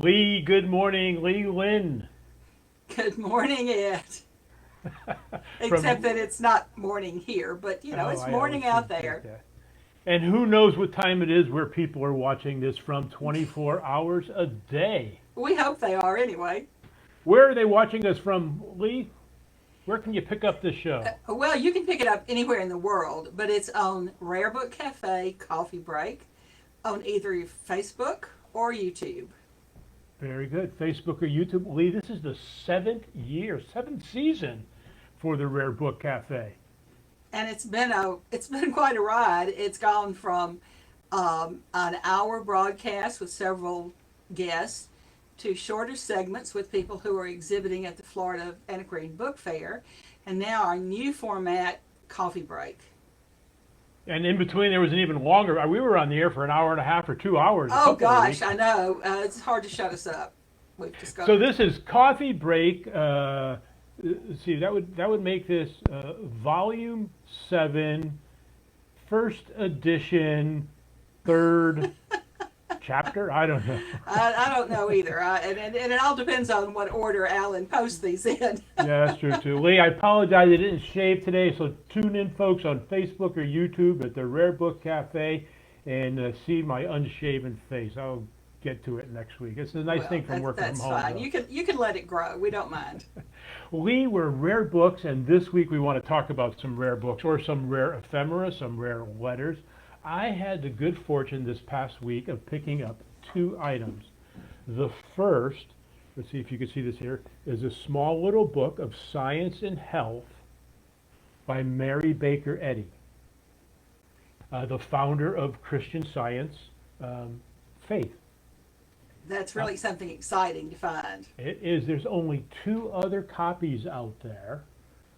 Lee, good morning. Lee Linn. Good morning, Ed. Except From, that it's not morning here, but oh, it's I always morning out forget there. that. And who knows what time it is where people are watching this from 24 hours a day. We hope they are anyway. Where are they watching us from, Lee? Where can you pick up this show? Well, you can pick it up anywhere in the world, but it's on Rare Book Cafe Coffee Break on either Facebook or YouTube. Very good. Facebook or YouTube. Lee, this is the seventh season for the Rare Book Cafe. And it's been quite a ride. It's gone from an hour broadcast with several guests to shorter segments with people who are exhibiting at the Florida Antiquarian Book Fair, and now our new format, Coffee Break. And in between, there was an even longer. We were on the air for an hour and a half or 2 hours. A Oh couple of gosh, weeks. I know. It's hard to shut us up. We've So discovered. this is coffee break. Let's see, that would make this volume 7, first edition, third chapter. I don't know. I don't know either. And it all depends on what order Alan posts these in. Yeah, that's true too. Lee, I apologize. I didn't shave today, so tune in, folks, on Facebook or YouTube at the Rare Book Cafe and see my unshaven face. I'll get to it next week. It's a nice Well, thing from working from that's home. fine. Though. You can let it grow. We don't mind. We were rare books, and this week we want to talk about some rare books or some rare ephemera, some rare letters. I had the good fortune this past week of picking up 2 items. The first, let's see if you can see this here, is a small little book of science and health by Mary Baker Eddy, the founder of Christian Science Faith. That's really something exciting to find. It is. There's only 2 other copies out there.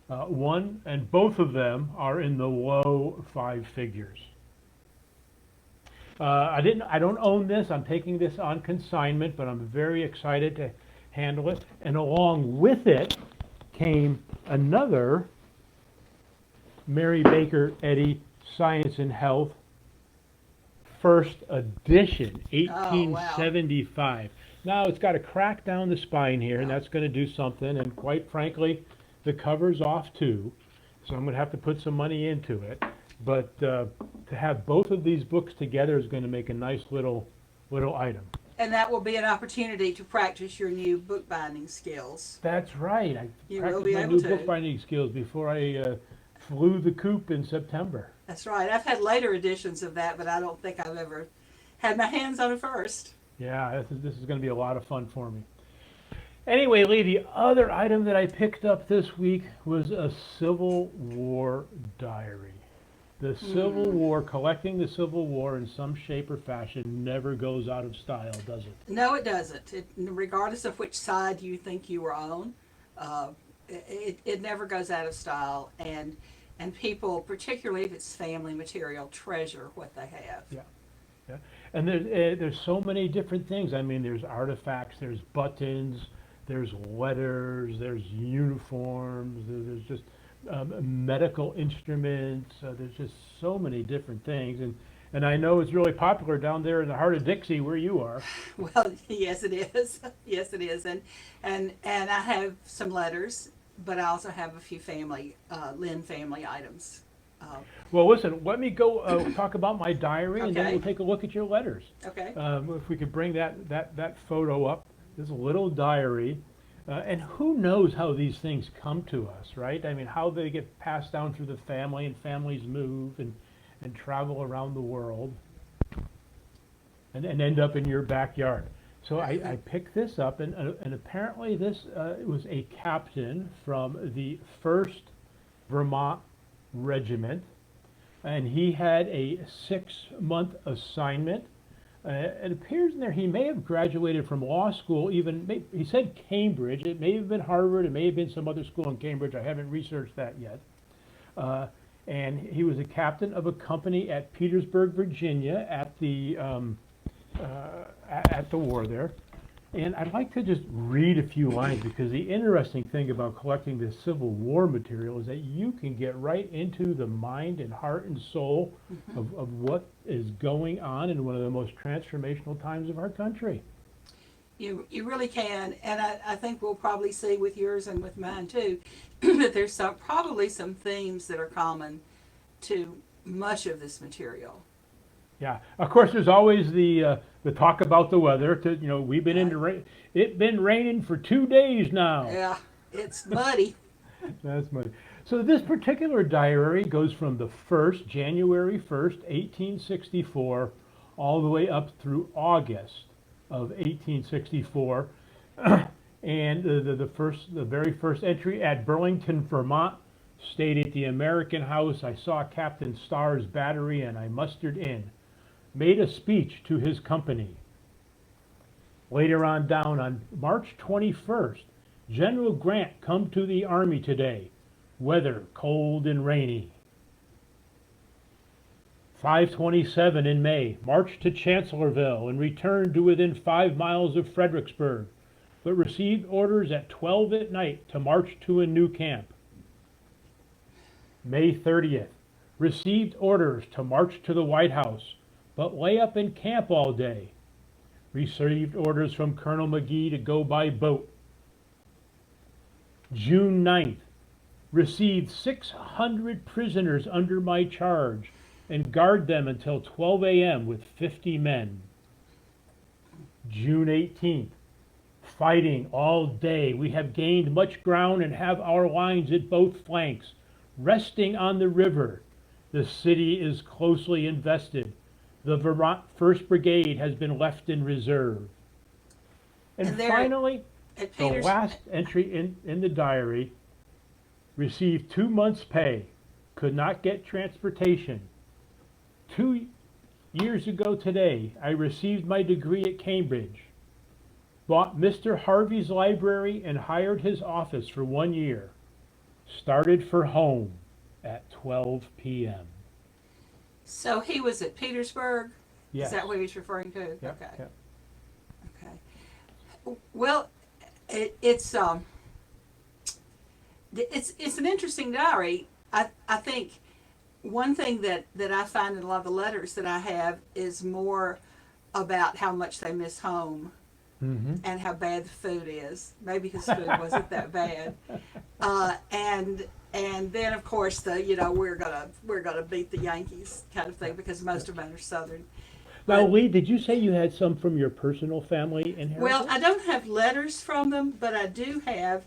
One and both of them are in the low 5 figures. I don't own this. I'm taking this on consignment, but I'm very excited to handle it. And along with it came another Mary Baker Eddy Science and Health first edition, Oh wow. 1875. Now it's got a crack down the spine here, and that's going to do something. And quite frankly, the cover's off too, so I'm going to have to put some money into it. But to have both of these books together is going to make a nice little item. And that will be an opportunity to practice your new bookbinding skills. That's right. I You will practiced be my able new to. bookbinding skills before I flew the coop in September. That's right. I've had later editions of that, but I don't think I've ever had my hands on it first. Yeah, this is going to be a lot of fun for me. Anyway, Lee, the other item that I picked up this week was a Civil War diary. The Civil War, collecting the Civil War in some shape or fashion never goes out of style, does it? No, it doesn't. Regardless of which side you think you were on, it never goes out of style. And people, particularly if it's family material, treasure what they have. Yeah, yeah. And there's so many different things. I mean, there's artifacts, there's buttons, there's letters, there's uniforms, there's just medical instruments. There's just so many different things. And I know it's really popular down there in the heart of Dixie where you are. Well, yes, it is. Yes, it is. And I have some letters, but I also have a few Linn family items. Uh, Well, listen, let me go talk about my diary, and then okay. we'll take a look at your letters. Okay. If we could bring that photo up, this little diary. And who knows how these things come to us, right? I mean, how they get passed down through the family, and families move and travel around the world and end up in your backyard. So I picked this up, and apparently this was a captain from the 1st Vermont Regiment, and he had a 6-month assignment. It appears in there he may have graduated from law school, he said Cambridge. It may have been Harvard. It may have been some other school in Cambridge. I haven't researched that yet. And he was a captain of a company at Petersburg, Virginia, at the war there. And I'd like to just read a few lines, because the interesting thing about collecting this Civil War material is that you can get right into the mind and heart and soul of what is going on in one of the most transformational times of our country. You really can, and I think we'll probably see with yours and with mine too that there's probably some themes that are common to much of this material. Yeah, of course, there's always the talk about the weather. We've been in the rain. It's been raining for 2 days now. Yeah, it's muddy. That's funny. So this particular diary goes from the January 1st, 1864, all the way up through August of 1864. And the very first entry at Burlington, Vermont, stayed at the American House. I saw Captain Starr's battery and I mustered in. Made a speech to his company. Later on down on March 21st, General Grant come to the Army today. Weather cold and rainy. 5:27 in May, marched to Chancellorsville and returned to within 5 miles of Fredericksburg, but received orders at 12 at night to march to a new camp. May 30th, received orders to march to the White House, but lay up in camp all day. Received orders from Colonel McGee to go by boat. June 9th, received 600 prisoners under my charge and guard them until 12 a.m. with 50 men. June 18th, fighting all day. We have gained much ground and have our lines at both flanks, resting on the river. The city is closely invested. The Vermont 1st Brigade has been left in reserve. And finally, the last entry in the diary, received 2 months' pay, could not get transportation. 2 years ago today, I received my degree at Cambridge, bought Mr. Harvey's library and hired his office for 1 year. Started for home at 12 p.m. So he was at Petersburg? Yes. Is that what he's referring to? Yep, Okay. yep. Okay. Well, it's an interesting diary. I think one thing that I find in a lot of the letters that I have is more about how much they miss home and how bad the food is. Maybe his food wasn't that bad. And then of course we're gonna beat the Yankees kind of thing because most of them are Southern. Now, Lee, did you say you had some from your personal family inheritance? Well, I don't have letters from them, but I do have,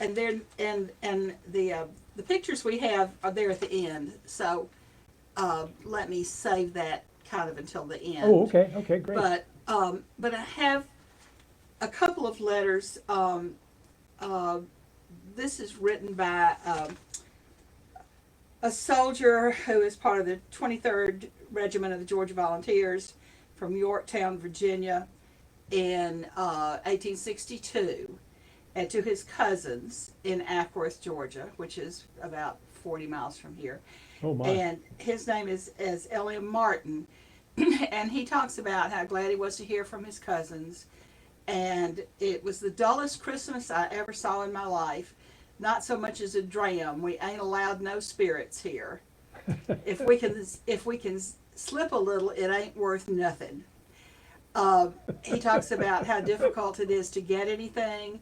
and the pictures we have are there at the end. So let me save that kind of until the end. Oh, okay, okay, great. But I have a couple of letters. This is written by a soldier who is part of the 23rd Regiment of the Georgia Volunteers from Yorktown, Virginia, in 1862, and to his cousins in Ackworth, Georgia, which is about 40 miles from here. Oh my. And his name is Elliott Martin, and he talks about how glad he was to hear from his cousins, and it was the dullest Christmas I ever saw in my life. Not so much as a dram. We ain't allowed no spirits here. If we can slip a little, it ain't worth nothing. He talks about how difficult it is to get anything.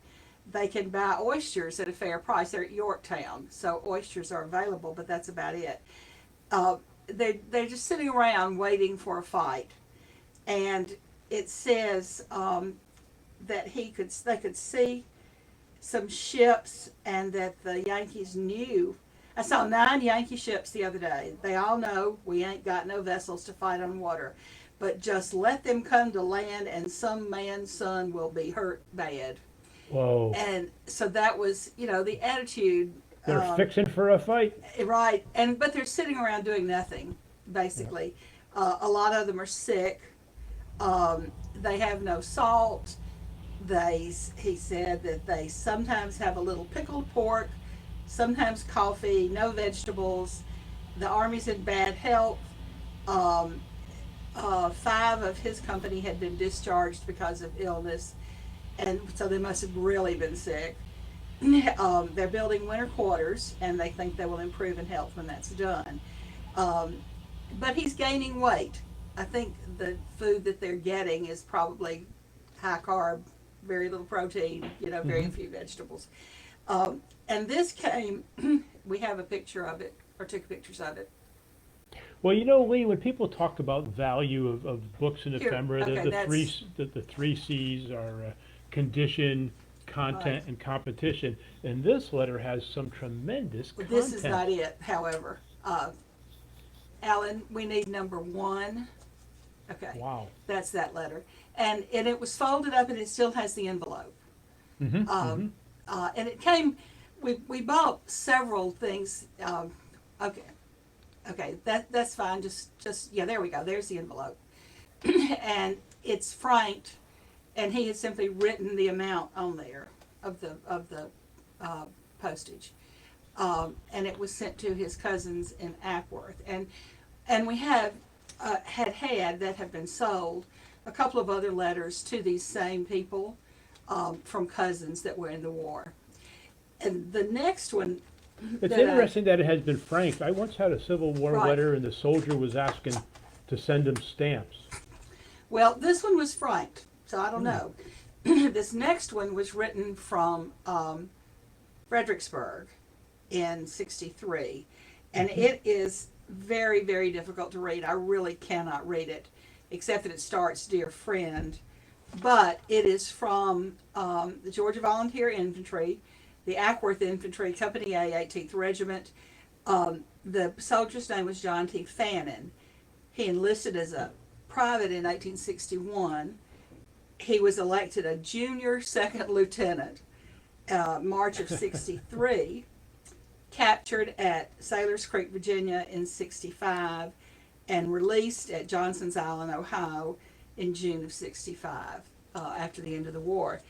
They can buy oysters at a fair price. They're at Yorktown, so oysters are available, but that's about it. They're just sitting around waiting for a fight, and it says that they could see some ships and that the Yankees knew. I saw 9 Yankee ships the other day. They all know we ain't got no vessels to fight on water, but just let them come to land and some man's son will be hurt bad. Whoa. And so that was, the attitude. They're fixing for a fight. Right. But they're sitting around doing nothing, basically. Yeah. A lot of them are sick. They have no salt. He said that they sometimes have a little pickled pork, sometimes coffee, no vegetables. The Army's in bad health. 5 of his company had been discharged because of illness, and so they must have really been sick. They're building winter quarters, and they think they will improve in health when that's done. But he's gaining weight. I think the food that they're getting is probably high carb very little protein, very few vegetables. And this came, we have a picture of it, or took pictures of it. Well, Lee, when people talk about value of books and Here, ephemera, okay, the three C's are condition, content, and competition. And this letter has some tremendous content. This is not it, however. Alan, we need number 1. Okay. Wow. That's that letter. And it was folded up and it still has the envelope. And it came, we bought several things. Okay, that's fine. Just yeah, there we go. There's the envelope. And it's franked, and he had simply written the amount on there of the postage. And it was sent to his cousins in Ackworth. And we have had that have been sold a couple of other letters to these same people from cousins that were in the war. And the next one. It's interesting that it has been franked. I once had a Civil War Right. letter, and the soldier was asking to send him stamps. Well, this one was franked, so I don't know. This next one was written from Fredericksburg in '63, and it is very, very difficult to read. I really cannot read it, except that it starts, "Dear friend," but it is from the Georgia Volunteer Infantry, the Ackworth Infantry, Company A, 18th Regiment. The soldier's name was John T. Fannin. He enlisted as a private in 1861. He was elected a junior second lieutenant March of '63, captured at Sailor's Creek, Virginia in '65, and released at Johnson's Island, Ohio in June of '65 after the end of the war.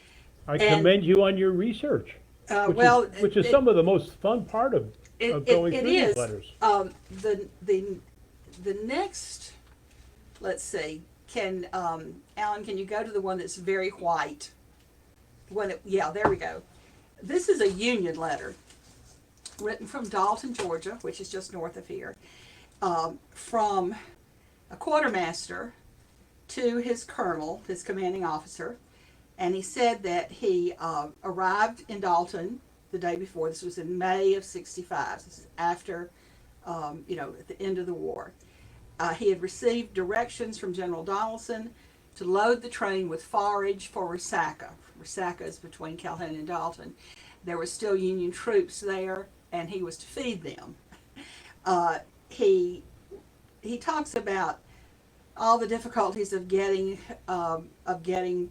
I commend you on your research. Which is some of the most fun part of going through these letters. The next, let's see, Alan, can you go to the one that's very white? Yeah, there we go. This is a Union letter written from Dalton, Georgia, which is just north of here, from a quartermaster to his colonel, his commanding officer. And he said that he arrived in Dalton the day before. This was in May of '65. This is after, at the end of the war. He had received directions from General Donaldson to load the train with forage for Resaca. Resaca is between Calhoun and Dalton. There were still Union troops there, and he was to feed them. He talks about all the difficulties of getting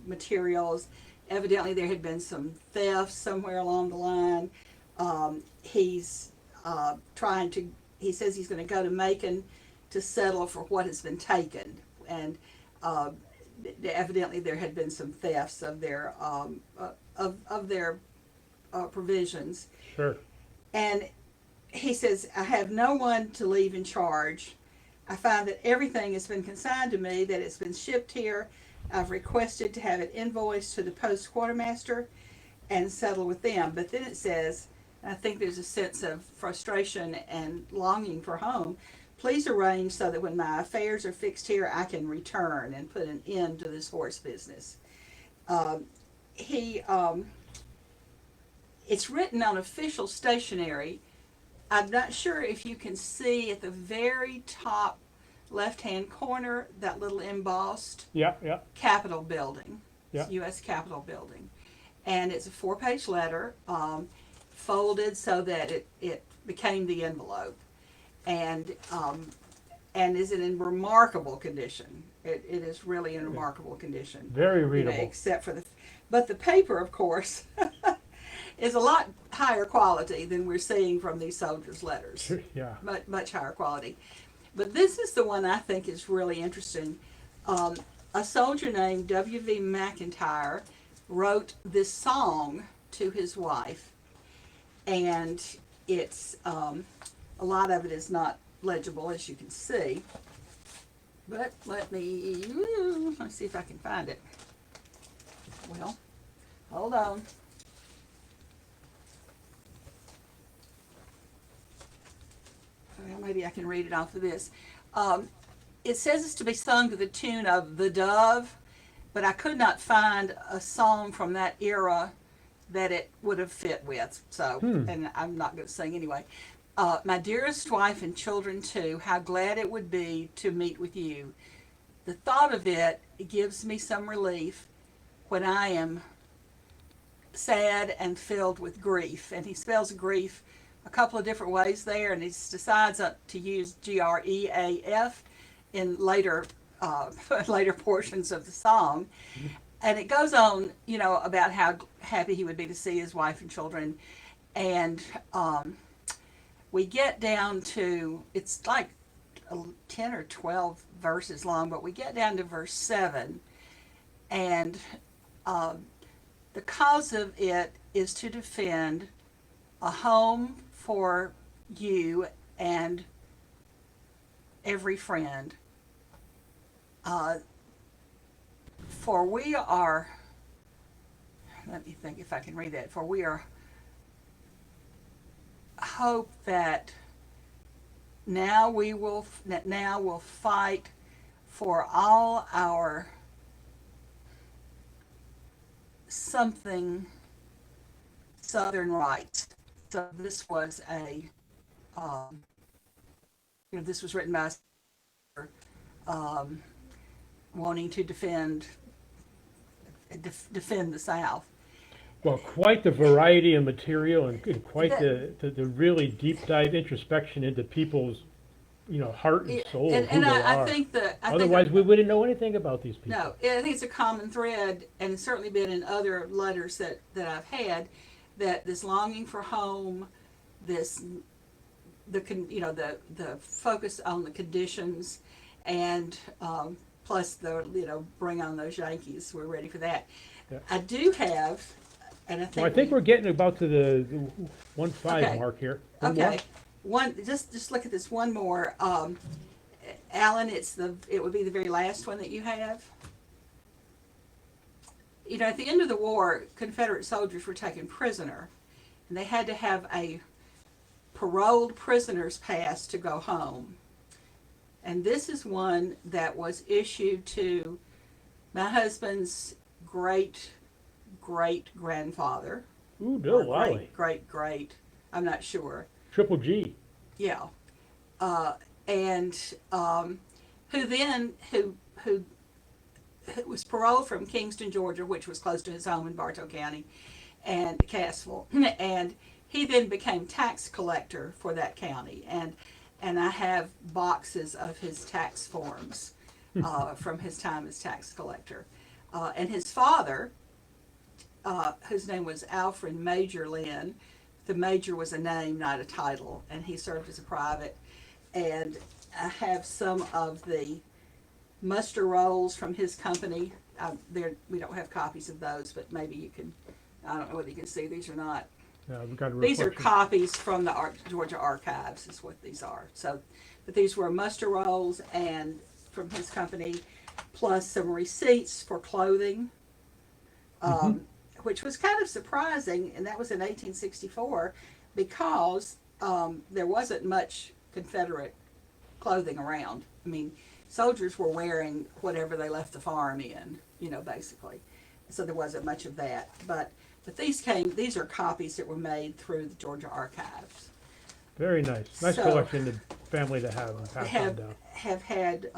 materials. Evidently, there had been some theft somewhere along the line. He's he says he's going to go to Macon to settle for what has been taken, and evidently there had been some thefts of their provisions. Sure. And he says, "I have no one to leave in charge. I find that everything has been consigned to me, that it's been shipped here. I've requested to have it invoiced to the post quartermaster and settle with them." But then it says, and I think there's a sense of frustration and longing for home, "Please arrange so that when my affairs are fixed here, I can return and put an end to this horse business." It's written on official stationery. I'm not sure if you can see at the very top left-hand corner that little embossed Capitol building. It's U.S. Capitol building. And it's a 4-page letter, folded so that it became the envelope. And is in remarkable condition. It is really in remarkable condition. Very readable. Except for but the paper, of course, is a lot higher quality than we're seeing from these soldiers' letters. Yeah. Much higher quality. But this is the one I think is really interesting. A soldier named W.V. McIntyre wrote this song to his wife, and it's a lot of it is not legible, as you can see. But let me see if I can find it. Well, hold on. Well, maybe I can read it off of this. It says it's to be sung to the tune of "The Dove." but I could not find a song from that era that it would have fit with. So, and I'm not going to sing anyway. My dearest wife and children too, how glad it would be to meet with you. The thought of it gives me some relief when I am sad and filled with grief. And he spells grief a couple of different ways there, and he decides to use GREAF in later later portions of the song. And it goes on, you know, about how happy he would be to see his wife and children. And we get down to, it's like 10 or 12 verses long, but we get down to verse 7. And the cause of it is to defend a home for you and every friend. For we are, let me think if I can read that. For we are hope that now will fight for all our something Southern rights. So this was this was written by wanting to defend the South. Well, quite the variety of material and quite the really deep dive introspection into people's, you know, heart and soul, And who they are. I think that Otherwise, we wouldn't know anything about these people. No, I think it's a common thread, and it's certainly been in other letters that I've had, that this longing for home, the focus on the conditions, and plus the bring on those Yankees. We're ready for that. Yeah. I do have, and I think Well, I think we're getting about to the 1-5 Okay. mark here. okay. One, just look at this one more. Alan, it would be the very last one that you have. You know, at the end of the war, Confederate soldiers were taken prisoner, and they had to have a paroled prisoner's pass to go home. And this is one that was issued to my husband's great-great-grandfather. Ooh, Bill Or Lally. Great, I'm not sure. Triple G. Yeah. And who was paroled from Kingston, Georgia, which was close to his home in Bartow County, and Cassville. And he then became tax collector for that county. And I have boxes of his tax forms from his time as tax collector. And his father, whose name was Alfred Major Linn, the major was a name, not a title, and he served as a private. And I have some of the muster rolls from his company. We don't have copies of those, but maybe you can, I don't know whether you can see these or not. We've got a These are reflection. copies from the Georgia Archives is what these are. So, but these were muster rolls and from his company, plus some receipts for clothing, which was kind of surprising, and that was in 1864 because there wasn't much Confederate clothing around. I mean, soldiers were wearing whatever they left the farm in, you know, basically. So there wasn't much of that. But these are copies that were made through the Georgia Archives. Very nice. Nice So, collection to family to have and pass on down. Have had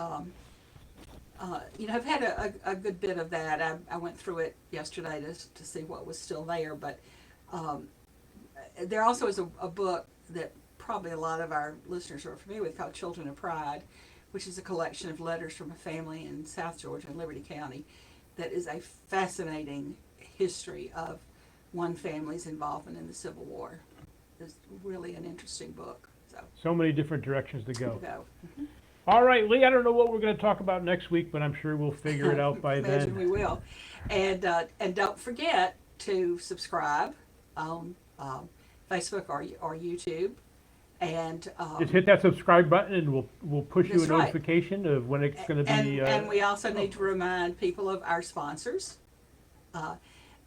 I've had a good bit of that. I went through it yesterday to see what was still there, but there also is a book that probably a lot of our listeners are familiar with called Children of Pride, which is a collection of letters from a family in South Georgia in Liberty County that is a fascinating history of one family's involvement in the Civil War. It's really an interesting book. So many different directions to go. Go. All right, Lee, I don't know what we're going to talk about next week, but I'm sure we'll figure it out by Imagine then. we will. And don't forget to subscribe on Facebook or YouTube. And Just hit that subscribe button and we'll push you a That's right. notification of when it's going to be. and we also need to remind people of our sponsors,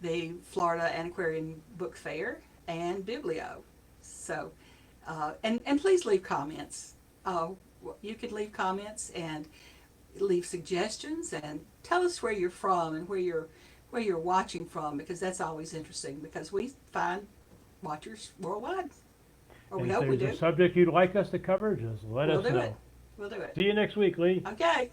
the Florida Antiquarian Book Fair and Biblio. So, and please leave comments. You could leave comments, and leave suggestions and tell us where you're from and where you're watching from, because that's always interesting, because we find watchers worldwide. Or we And hope we if there's do. a subject you'd like us to cover, just let We'll us do know. it. We'll do it. See you next week, Lee. Okay.